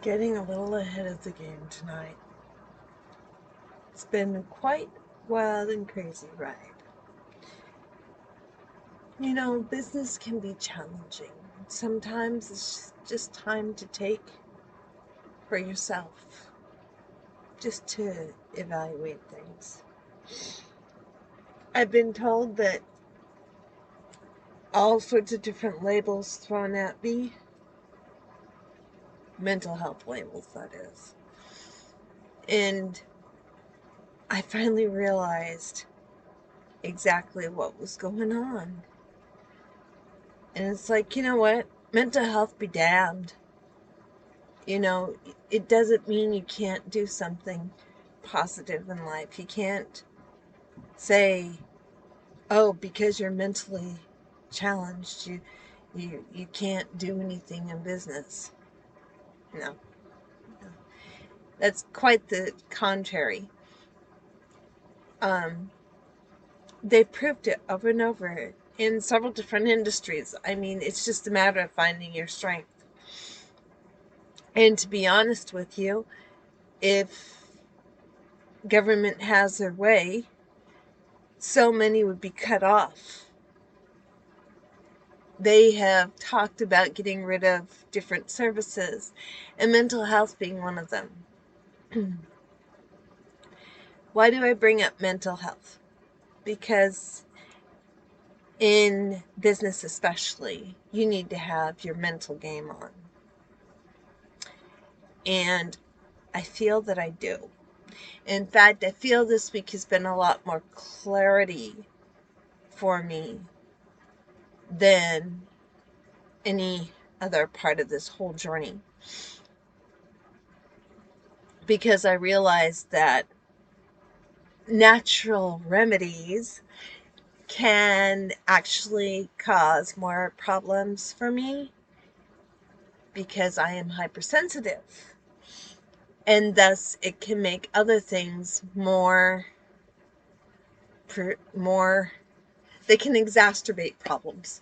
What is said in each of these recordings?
Getting a little ahead of the game tonight. It's been quite wild and crazy ride. Business can be challenging. Sometimes it's just time to take for yourself, just to evaluate things. I've been told that all sorts of different labels thrown at me, mental health labels, that is. And I finally realized exactly what was going on. And it's like, you know what? Mental health be damned. It doesn't mean you can't do something positive in life. You can't say, oh, because you're mentally challenged, you can't do anything in business. No. That's quite the contrary. They've proved it over and over in several different industries. I mean, it's just a matter of finding your strength. And to be honest with you, if government has their way, so many would be cut off. They have talked about getting rid of different services, and mental health being one of them. Why do I bring up mental health? Because in business especially, you need to have your mental game on. And I feel that I do. In fact, I feel this week has been a lot more clarity for me than any other part of this whole journey. Because I realized that natural remedies can actually cause more problems for me because I am hypersensitive. And thus it can make other things more, they can exacerbate problems.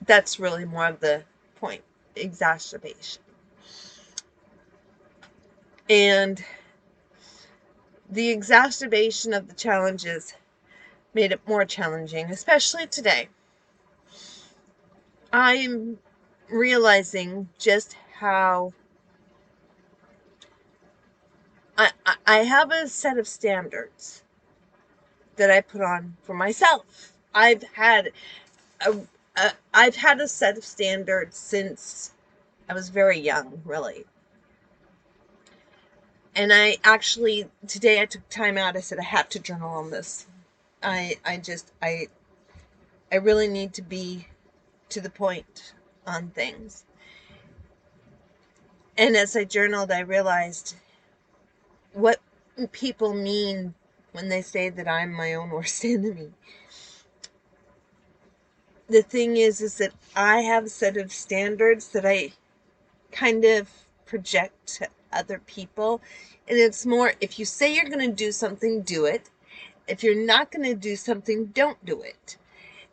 That's really more of the point, exacerbation. And the exacerbation of the challenges made it more challenging, especially today. I'm realizing just how I have a set of standards that I put on for myself. I've had a set of standards since I was very young, really. And today I took time out. I said, I have to journal on this. I really need to be to the point on things. And as I journaled, I realized what people mean when they say that I'm my own worst enemy. The thing is that I have a set of standards that I kind of project to other people. And it's more, if you say you're going to do something, do it. If you're not going to do something, don't do it.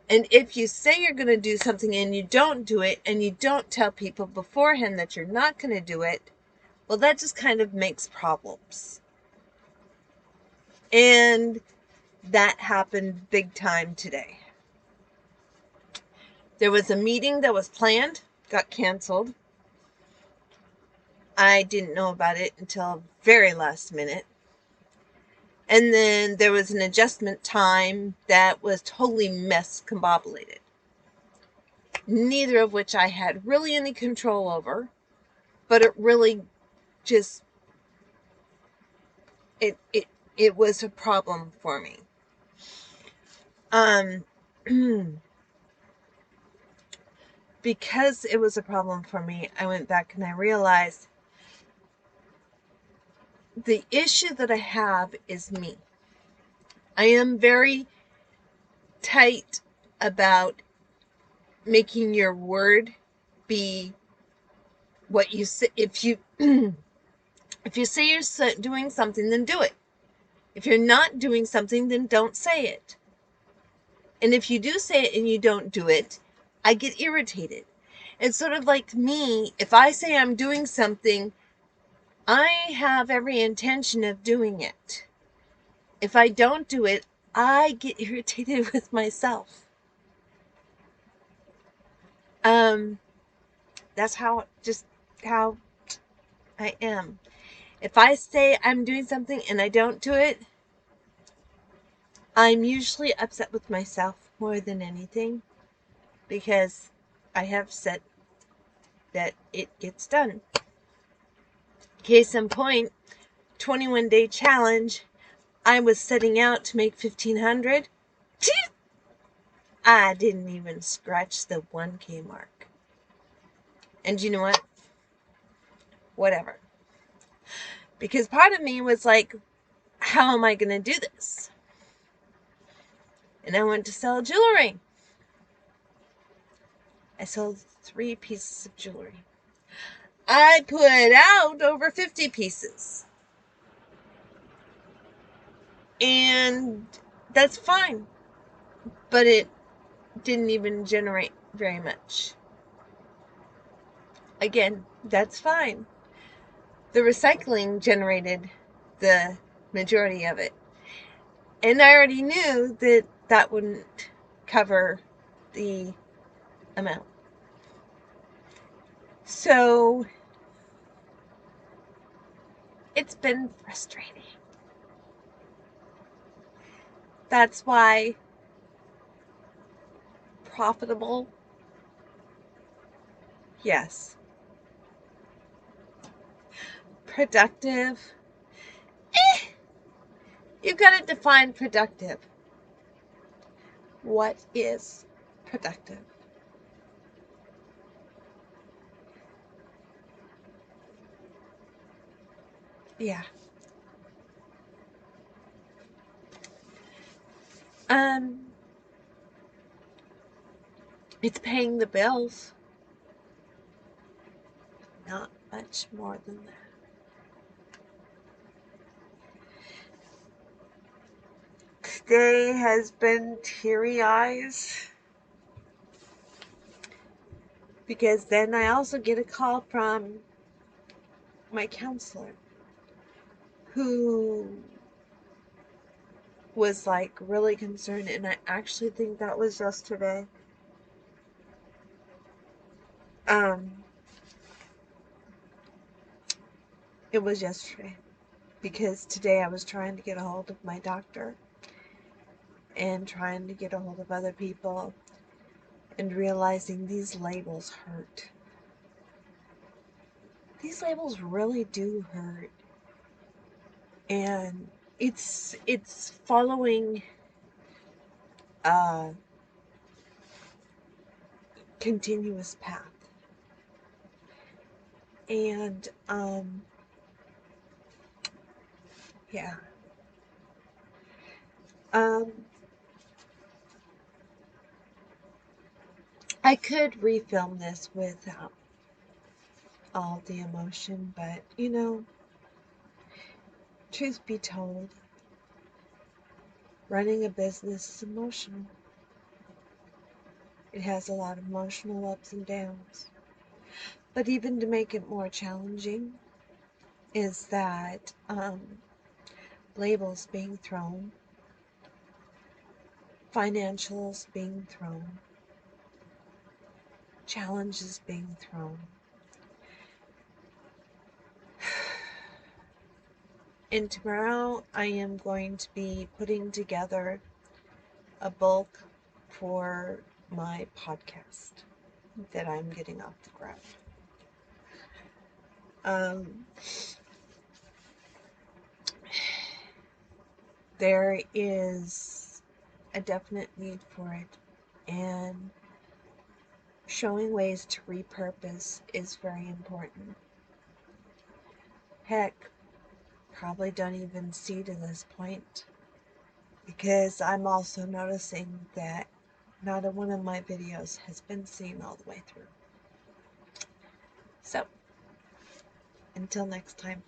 And if you say you're going to do something and you don't do it, and you don't tell people beforehand that you're not going to do it, well, that just kind of makes problems. And that happened big time today. There was a meeting that was planned, got canceled. I didn't know about it until very last minute. And then there was an adjustment time that was totally miscombobulated. Neither of which I had really any control over, but it really just, it was a problem for me. Because it was a problem for me, I went back and I realized the issue that I have is me. I am very tight about making your word be what you say. If you if you say you're doing something, then do it. If you're not doing something, then don't say it. And if you do say it and you don't do it, I get irritated. It's sort of like me. If I say I'm doing something, I have every intention of doing it. If I don't do it, I get irritated with myself. That's how I am. If I say I'm doing something and I don't do it, I'm usually upset with myself more than anything, because I have said that it gets done. Case in point, 21-day challenge. I was setting out to make 1,500. I didn't even scratch the 1K mark. And you know what? Whatever. Because part of me was like, how am I going to do this? And I went to sell jewelry. I sold 3 pieces of jewelry. I put out over 50 pieces. And that's fine. But it didn't even generate very much. Again, that's fine. The recycling generated the majority of it. And I already knew that that wouldn't cover the amount. So it's been frustrating. That's why profitable, yes. Productive, you've got to define productive. What is productive? Yeah. It's paying the bills. Not much more than that. Today has been teary eyes, because then I also get a call from my counselor, who was like really concerned, and I actually think that was yesterday. It was yesterday, because today I was trying to get a hold of my doctor and trying to get a hold of other people, and realizing these labels hurt. These labels really do hurt. And it's following a continuous path. And yeah. I could refilm this without all the emotion, but you know, truth be told, running a business is emotional. It has a lot of emotional ups and downs. But even to make it more challenging is that labels being thrown, financials being thrown, challenges being thrown. And tomorrow I am going to be putting together a bulk for my podcast that I'm getting off the ground. There is a definite need for it, and showing ways to repurpose is very important. Heck, probably don't even see to this point, because I'm also noticing that not a one of my videos has been seen all the way through. So, until next time.